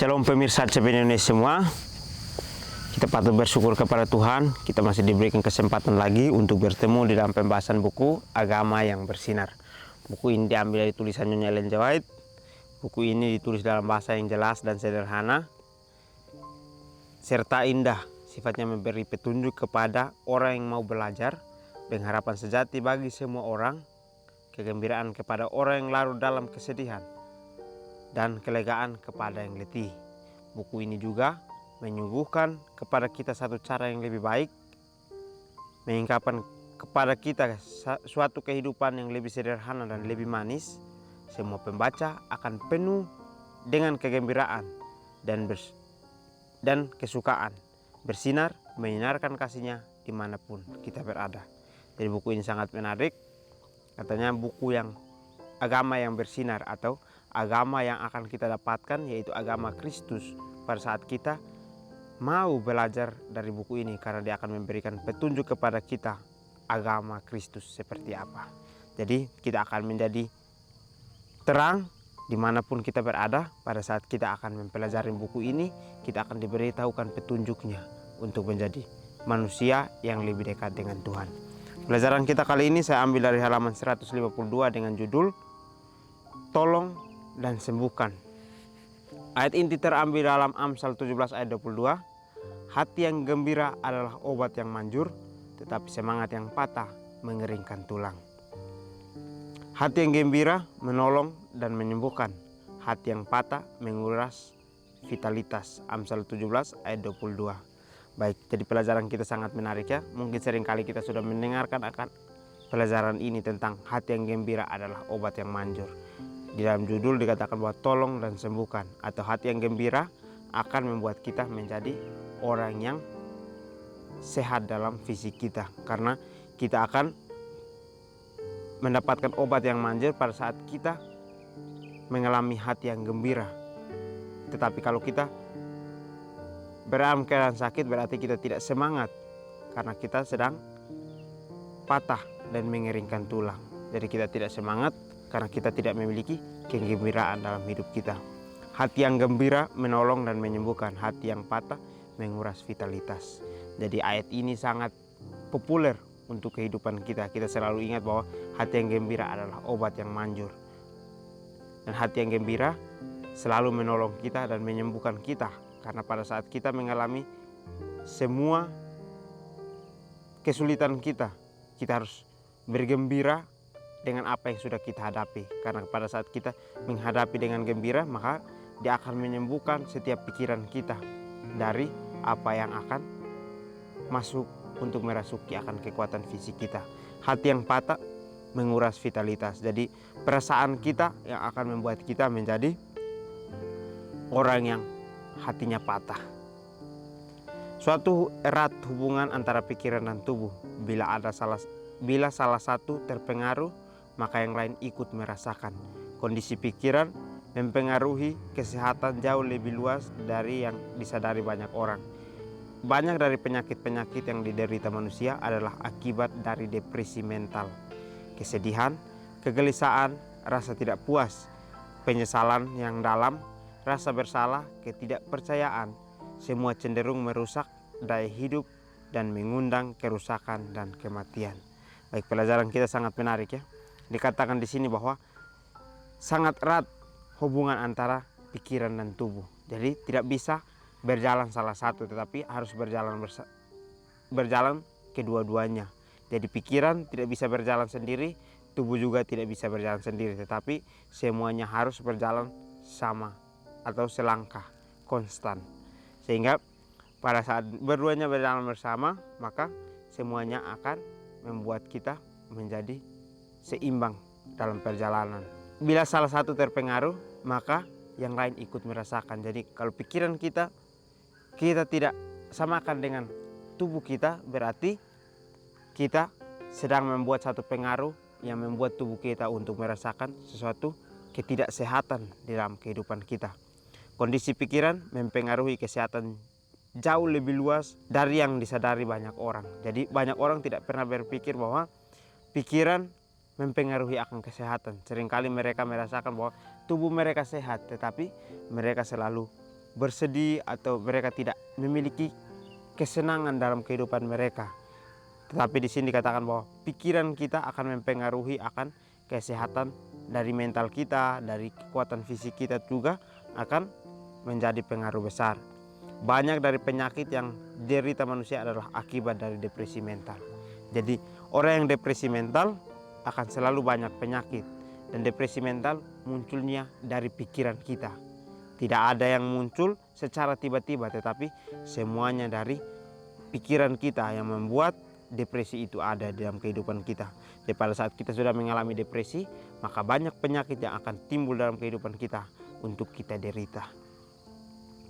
Shalom pemirsa CP Indonesia semua. Kita patut bersyukur kepada Tuhan. Kita masih diberikan kesempatan lagi untuk bertemu di dalam pembahasan buku Agama yang Bersinar. Buku ini diambil dari tulisan Nyonya Ellen G. White. Buku ini ditulis dalam bahasa yang jelas dan sederhana, serta indah. Sifatnya memberi petunjuk kepada orang yang mau belajar, pengharapan sejati bagi semua orang, kegembiraan kepada orang yang larut dalam kesedihan, dan kelegaan kepada yang letih. Buku ini juga menyuguhkan kepada kita satu cara yang lebih baik, mengungkapkan kepada kita suatu kehidupan yang lebih sederhana dan lebih manis. Semua pembaca akan penuh dengan kegembiraan dan kesukaan, bersinar, menyinarkan kasihnya dimanapun kita berada. Jadi buku ini sangat menarik. Katanya buku yang agama yang bersinar atau agama yang akan kita dapatkan, yaitu agama Kristus, pada saat kita mau belajar dari buku ini, karena dia akan memberikan petunjuk kepada kita agama Kristus seperti apa. Jadi kita akan menjadi terang dimanapun kita berada. Pada saat kita akan mempelajari buku ini, kita akan diberitahukan petunjuknya untuk menjadi manusia yang lebih dekat dengan Tuhan. Pelajaran kita kali ini saya ambil dari halaman 152 dengan judul Tolong dan Sembuhkan. Ayat inti terambil dalam Amsal 17 ayat 22. Hati yang gembira adalah obat yang manjur, tetapi semangat yang patah mengeringkan tulang. Hati yang gembira menolong dan menyembuhkan. Hati yang patah menguras vitalitas. Amsal 17 ayat 22. Baik, jadi pelajaran kita sangat menarik ya. Mungkin seringkali kita sudah mendengarkan akan pelajaran ini tentang hati yang gembira adalah obat yang manjur. Di dalam judul dikatakan bahwa tolong dan sembuhkan, atau hati yang gembira akan membuat kita menjadi orang yang sehat dalam fisik kita, karena kita akan mendapatkan obat yang manjur pada saat kita mengalami hati yang gembira. Tetapi kalau kita dalam keadaan sakit, berarti kita tidak semangat karena kita sedang patah dan mengeringkan tulang. Jadi kita tidak semangat karena kita tidak memiliki kegembiraan dalam hidup kita. Hati yang gembira menolong dan menyembuhkan, hati yang patah menguras vitalitas. Jadi ayat ini sangat populer untuk kehidupan kita. Kita selalu ingat bahwa hati yang gembira adalah obat yang manjur. Dan hati yang gembira selalu menolong kita dan menyembuhkan kita. Karena pada saat kita mengalami semua kesulitan kita, kita harus bergembira dengan apa yang sudah kita hadapi. Karena pada saat kita menghadapi dengan gembira, maka dia akan menyembuhkan setiap pikiran kita dari apa yang akan masuk untuk merasuki akan kekuatan fisik kita. Hati yang patah menguras vitalitas. Jadi perasaan kita yang akan membuat kita menjadi orang yang hatinya patah. Suatu erat hubungan antara pikiran dan tubuh. Bila salah satu terpengaruh, maka yang lain ikut merasakan. Kondisi pikiran mempengaruhi kesehatan jauh lebih luas dari yang disadari banyak orang. Banyak dari penyakit-penyakit yang diderita manusia adalah akibat dari depresi mental, kesedihan, kegelisahan, rasa tidak puas, penyesalan yang dalam, rasa bersalah, ketidakpercayaan, semua cenderung merusak daya hidup dan mengundang kerusakan dan kematian. Baik, pelajaran kita sangat menarik ya. Dikatakan di sini bahwa sangat erat hubungan antara pikiran dan tubuh. Jadi tidak bisa berjalan salah satu, tetapi harus berjalan kedua-duanya. Jadi pikiran tidak bisa berjalan sendiri, tubuh juga tidak bisa berjalan sendiri, tetapi semuanya harus berjalan sama atau selangkah konstan, sehingga pada saat berduanya berjalan bersama, maka semuanya akan membuat kita menjadi seimbang dalam perjalanan. Bila salah satu terpengaruh, maka yang lain ikut merasakan. Jadi kalau pikiran kita tidak samakan dengan tubuh kita, berarti kita sedang membuat satu pengaruh yang membuat tubuh kita untuk merasakan sesuatu ketidaksehatan di dalam kehidupan kita. Kondisi pikiran mempengaruhi kesehatan jauh lebih luas dari yang disadari banyak orang. Jadi banyak orang tidak pernah berpikir bahwa pikiran mempengaruhi akan kesehatan. Seringkali mereka merasakan bahwa tubuh mereka sehat, tetapi mereka selalu bersedih atau mereka tidak memiliki kesenangan dalam kehidupan mereka. Tetapi di sini dikatakan bahwa pikiran kita akan mempengaruhi akan kesehatan dari mental kita, dari kekuatan fisik kita juga akan menjadi pengaruh besar. Banyak dari penyakit yang derita manusia adalah akibat dari depresi mental. Jadi orang yang depresi mental akan selalu banyak penyakit, dan depresi mental munculnya dari pikiran kita. Tidak ada yang muncul secara tiba-tiba, tetapi semuanya dari pikiran kita yang membuat depresi itu ada dalam kehidupan kita. Jadi pada saat kita sudah mengalami depresi, maka banyak penyakit yang akan timbul dalam kehidupan kita untuk kita derita.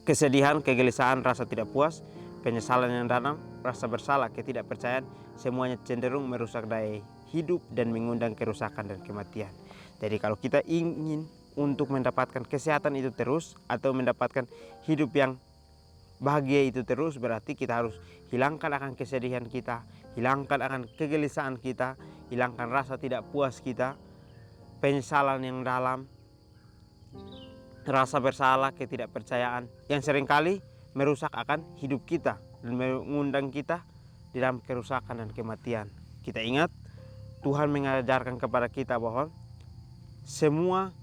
Kesedihan, kegelisahan, rasa tidak puas, penyesalan yang dalam, rasa bersalah, ketidakpercayaan, semuanya cenderung merusak daya hidup dan mengundang kerusakan dan kematian. Jadi kalau kita ingin untuk mendapatkan kesehatan itu terus atau mendapatkan hidup yang bahagia itu terus, berarti kita harus hilangkan akan kesedihan kita, hilangkan akan kegelisahan kita, hilangkan rasa tidak puas kita, penyesalan yang dalam, rasa bersalah, ketidakpercayaan yang seringkali merusak akan hidup kita dan mengundang kita di dalam kerusakan dan kematian. Kita ingat Tuhan mengajarkan kepada kita bahwa semua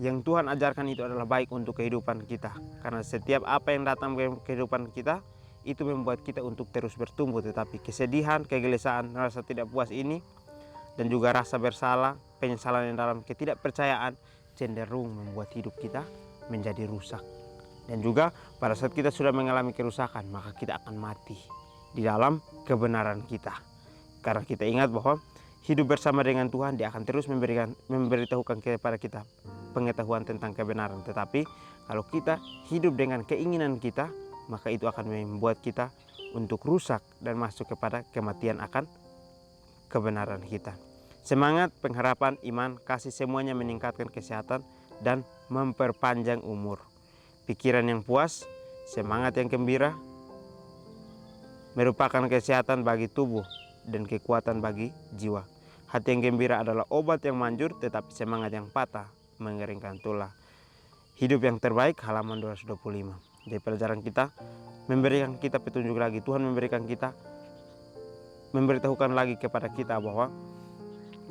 yang Tuhan ajarkan itu adalah baik untuk kehidupan kita. Karena setiap apa yang datang ke kehidupan kita itu membuat kita untuk terus bertumbuh. Tetapi kesedihan, kegelisahan, rasa tidak puas ini dan juga rasa bersalah, penyesalan yang dalam, ketidakpercayaan cenderung membuat hidup kita menjadi rusak. Dan juga pada saat kita sudah mengalami kerusakan, maka kita akan mati di dalam kebenaran kita. Karena kita ingat bahwa hidup bersama dengan Tuhan, Dia akan terus memberitahukan kepada kita pengetahuan tentang kebenaran. Tetapi kalau kita hidup dengan keinginan kita, maka itu akan membuat kita untuk rusak dan masuk kepada kematian akan kebenaran kita. Semangat, pengharapan, iman, kasih semuanya meningkatkan kesehatan dan memperpanjang umur. Pikiran yang puas, semangat yang gembira merupakan kesehatan bagi tubuh dan kekuatan bagi jiwa. Hati yang gembira adalah obat yang manjur, tetapi semangat yang patah mengeringkan tulang. Hidup yang terbaik, halaman 225. Jadi pelajaran kita memberikan kita petunjuk lagi. Tuhan memberikan kita, memberitahukan lagi kepada kita bahwa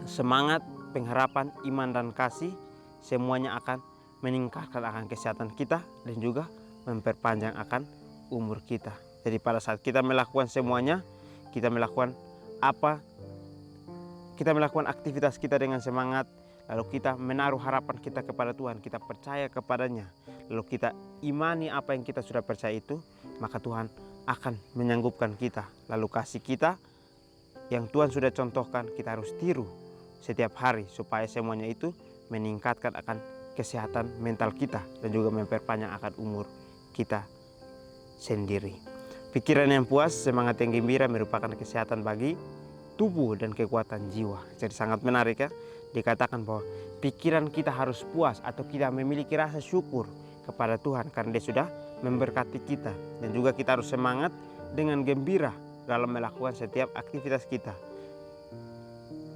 semangat, pengharapan, iman dan kasih semuanya akan meningkatkan akan kesehatan kita dan juga memperpanjang akan umur kita. Jadi pada saat kita melakukan semuanya, kita melakukan aktivitas kita dengan semangat, lalu kita menaruh harapan kita kepada Tuhan, kita percaya kepadanya, lalu kita imani apa yang kita sudah percaya itu, maka Tuhan akan menyanggupkan kita. Lalu kasih kita yang Tuhan sudah contohkan, kita harus tiru setiap hari supaya semuanya itu meningkatkan akan kesehatan mental kita dan juga memperpanjang akan umur kita sendiri. Pikiran yang puas, semangat yang gembira merupakan kesehatan bagi tubuh dan kekuatan jiwa. Jadi sangat menarik ya, dikatakan bahwa pikiran kita harus puas atau kita memiliki rasa syukur kepada Tuhan karena Dia sudah memberkati kita. Dan juga kita harus semangat dengan gembira dalam melakukan setiap aktivitas kita.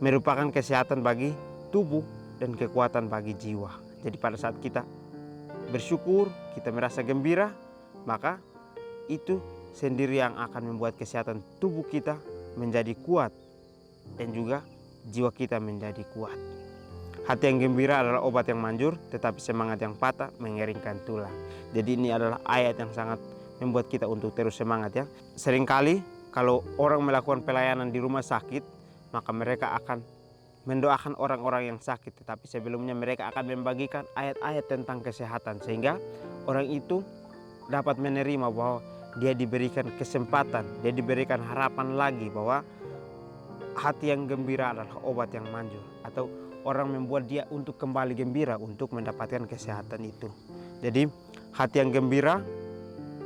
Merupakan kesehatan bagi tubuh dan kekuatan bagi jiwa. Jadi pada saat kita bersyukur, kita merasa gembira, maka itu sendiri yang akan membuat kesehatan tubuh kita menjadi kuat dan juga jiwa kita menjadi kuat. Hati yang gembira adalah obat yang manjur, tetapi semangat yang patah mengeringkan tulang. Jadi ini adalah ayat yang sangat membuat kita untuk terus semangat ya. Seringkali kalau orang melakukan pelayanan di rumah sakit, maka mereka akan mendoakan orang-orang yang sakit, tetapi sebelumnya mereka akan membagikan ayat-ayat tentang kesehatan sehingga orang itu dapat menerima bahwa dia diberikan kesempatan, dia diberikan harapan lagi bahwa hati yang gembira adalah obat yang manjur, atau orang membuat dia untuk kembali gembira untuk mendapatkan kesehatan itu. Jadi hati yang gembira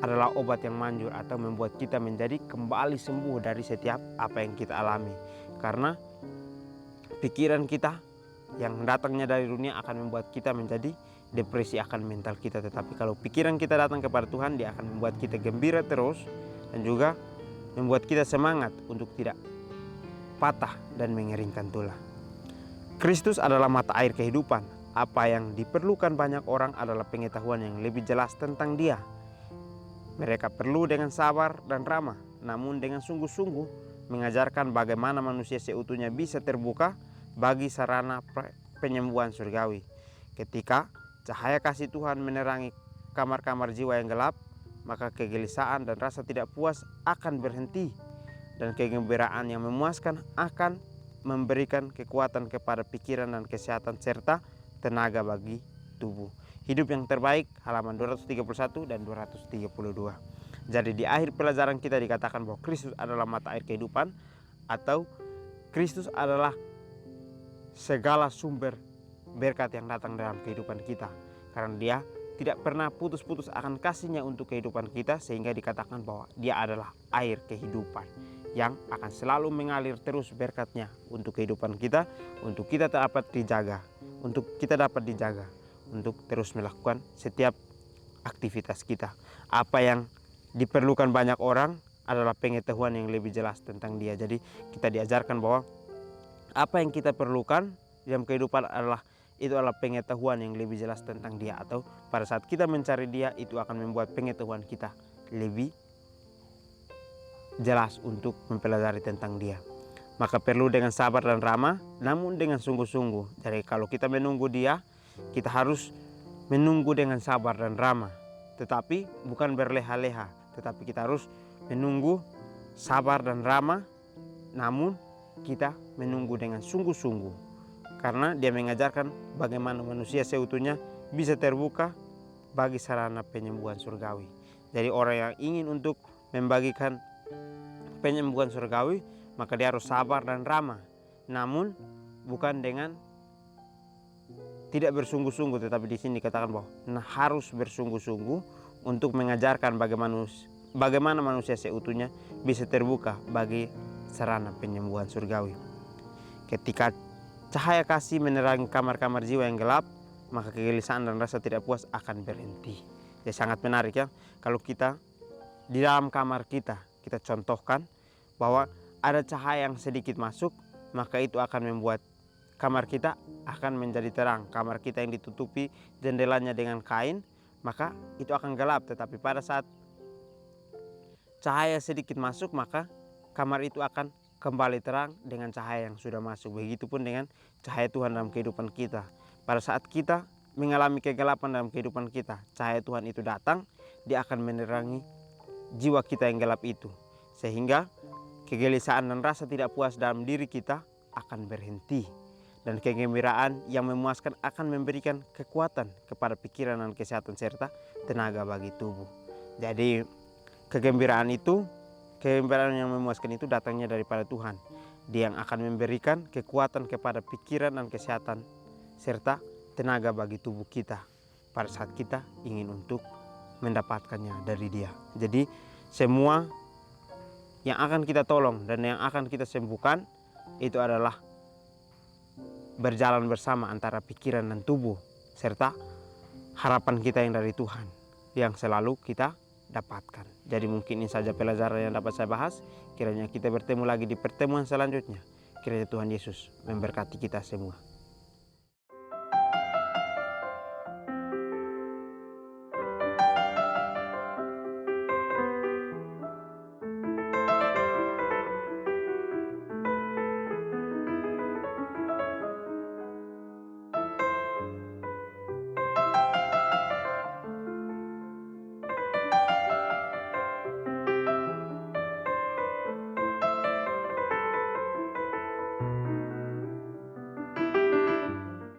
adalah obat yang manjur atau membuat kita menjadi kembali sembuh dari setiap apa yang kita alami. Karena pikiran kita yang datangnya dari dunia akan membuat kita menjadi depresi akan mental kita. Tetapi kalau pikiran kita datang kepada Tuhan, Dia akan membuat kita gembira terus dan juga membuat kita semangat untuk tidak patah dan mengeringkan tulang. Kristus adalah mata air kehidupan. Apa yang diperlukan banyak orang adalah pengetahuan yang lebih jelas tentang Dia. Mereka perlu dengan sabar dan ramah, namun dengan sungguh-sungguh mengajarkan bagaimana manusia seutuhnya bisa terbuka bagi sarana penyembuhan surgawi. Ketika cahaya kasih Tuhan menerangi kamar-kamar jiwa yang gelap, maka kegelisahan dan rasa tidak puas akan berhenti, dan kegembiraan yang memuaskan akan memberikan kekuatan kepada pikiran dan kesehatan serta tenaga bagi tubuh. Hidup yang terbaik, halaman 231 dan 232. Jadi di akhir pelajaran kita dikatakan bahwa Kristus adalah mata air kehidupan, atau Kristus adalah segala sumber berkat yang datang dalam kehidupan kita. Karena dia tidak pernah putus-putus akan kasihnya untuk kehidupan kita, sehingga dikatakan bahwa dia adalah air kehidupan yang akan selalu mengalir terus berkatnya untuk kehidupan kita, untuk kita dapat dijaga, untuk terus melakukan setiap aktivitas kita. Apa yang diperlukan banyak orang adalah pengetahuan yang lebih jelas tentang dia. Jadi kita diajarkan bahwa apa yang kita perlukan dalam kehidupan adalah pengetahuan yang lebih jelas tentang dia, atau pada saat kita mencari dia, itu akan membuat pengetahuan kita lebih jelas untuk mempelajari tentang dia. Maka perlu dengan sabar dan ramah, namun dengan sungguh-sungguh. Jadi kalau kita menunggu dia, kita harus menunggu dengan sabar dan ramah, tetapi bukan berleha-leha, tetapi kita harus menunggu sabar dan ramah, namun kita menunggu dengan sungguh-sungguh, karena dia mengajarkan bagaimana manusia seutuhnya bisa terbuka bagi sarana penyembuhan surgawi. Jadi orang yang ingin untuk membagikan penyembuhan surgawi, maka dia harus sabar dan ramah, namun bukan dengan tidak bersungguh-sungguh, tetapi di sini dikatakan bahwa harus bersungguh-sungguh untuk mengajarkan bagaimana manusia seutuhnya bisa terbuka bagi sarana penyembuhan surgawi. Ketika cahaya kasih menerangi kamar-kamar jiwa yang gelap, maka kegelisahan dan rasa tidak puas akan berhenti. Jadi sangat menarik ya, kalau kita di dalam kamar kita contohkan bahwa ada cahaya yang sedikit masuk, maka itu akan membuat kamar kita akan menjadi terang. Kamar kita yang ditutupi jendelanya dengan kain, maka itu akan gelap. Tetapi pada saat cahaya sedikit masuk, maka kamar itu akan kembali terang dengan cahaya yang sudah masuk. Begitupun dengan cahaya Tuhan dalam kehidupan kita. Pada saat kita mengalami kegelapan dalam kehidupan kita, cahaya Tuhan itu datang, dia akan menerangi jiwa kita yang gelap itu, sehingga kegelisahan dan rasa tidak puas dalam diri kita akan berhenti, dan kegembiraan yang memuaskan akan memberikan kekuatan kepada pikiran dan kesehatan serta tenaga bagi tubuh. Jadi kegembiraan yang memuaskan itu datangnya daripada Tuhan. Dia yang akan memberikan kekuatan kepada pikiran dan kesehatan serta tenaga bagi tubuh kita pada saat kita ingin untuk mendapatkannya dari dia. Jadi semua yang akan kita tolong dan yang akan kita sembuhkan itu adalah berjalan bersama antara pikiran dan tubuh, serta harapan kita yang dari Tuhan yang selalu kita dapatkan. Jadi mungkin ini saja pelajaran yang dapat saya bahas. Kiranya kita bertemu lagi di pertemuan selanjutnya. Kiranya Tuhan Yesus memberkati kita semua.